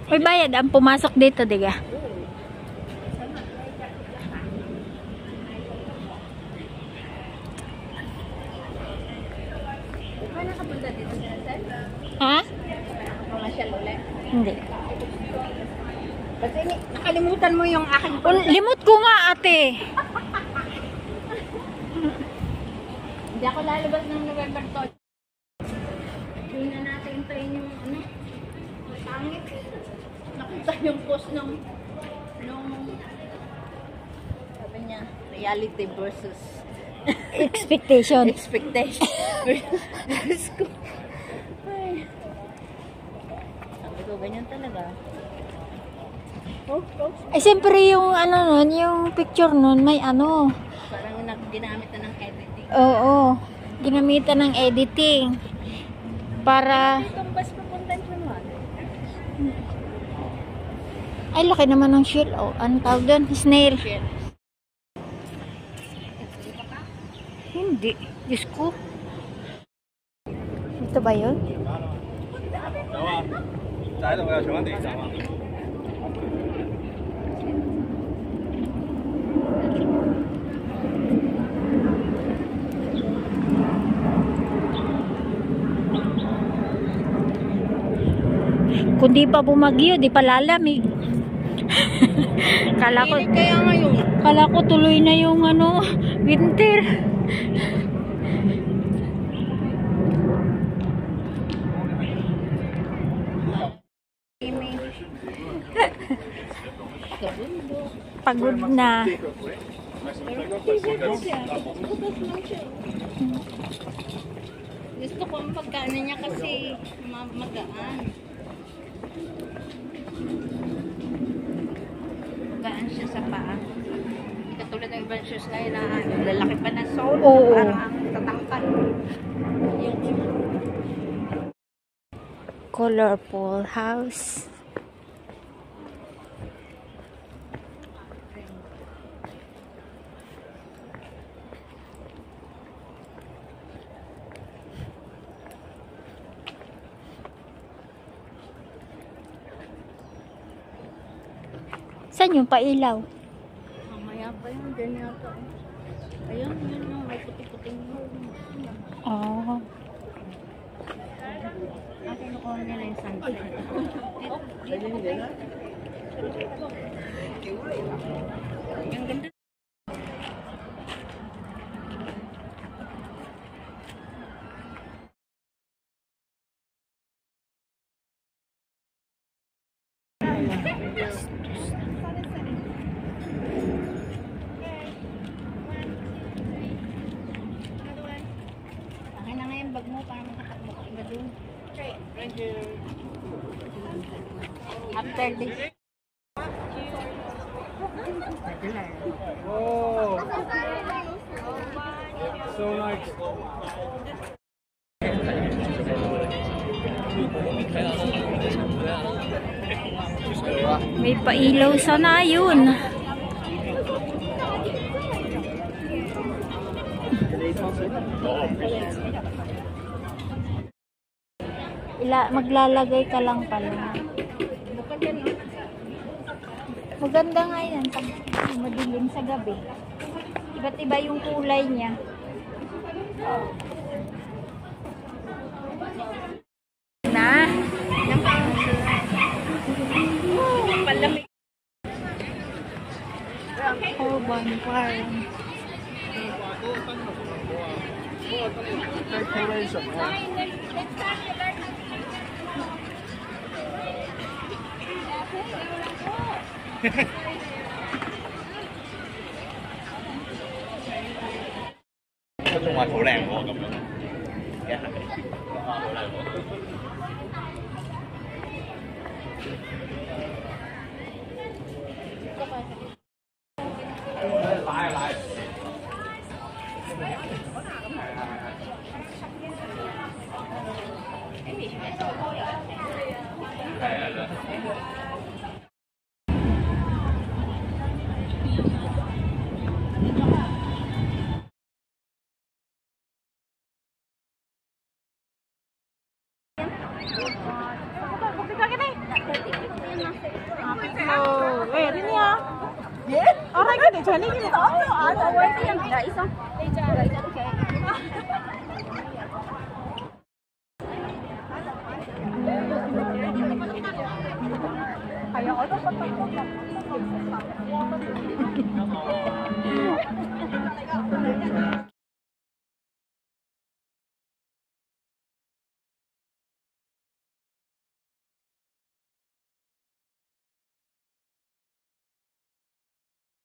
May bayad ang pumasok dito, diga. Ha? Mamasyal ulit. Hindi. Kasi nakalimutan mo yung aking Limot ko nga, ate. Hindi ako lalabas ng November 12. Hindi na natin hintayin yung pangit. Nakita yung post nung sabi niya, reality versus Expectation. expectation. Versus ko. Ay. Sabi ko, ganyan talaga. Ay, siyempre yung nun, yung picture nun, may ano. Parang ginamit na ng editing. Oo. Ginamitan ng editing. Para... Itong bus papuntan siya mo. Ay, laki naman ng shell. Oh, ano tawag doon? Snail. Hindi. Diyos ko. Ito ba yun? Kung di pa bumagyo, di pa lalamig. Kala ko tuloy na yung winter. Pagod na. Gusto ko ang pagkaano niya kasi magaan. Magaan siya sa paa. Katulad ng ibang shoes ngayon na lalaki pa ng sole. Oo. Parang tatangkal. Colorful house. Saan yung pailaw? Mamaya pa yun. Diyan yata. Ayun, yun yung may puti-puting yun. Oh. Ang kinukuha nila yung sunset. Ang ganda. Akin na nga yung bag mo para makatakbo ka iba dun. Thank you. After this. Oh, so nice. May pailaw sana yun. Maglalagay ka lang pala. Maganda nga yan pag madilim sa gabi. Iba't iba yung kulay niya. Na? Palamig. Oh, bonfire. Trung Hoa好靚喎咁樣，嘅係。奶。 근데 저녁에 야, 있어. Kaya ano pa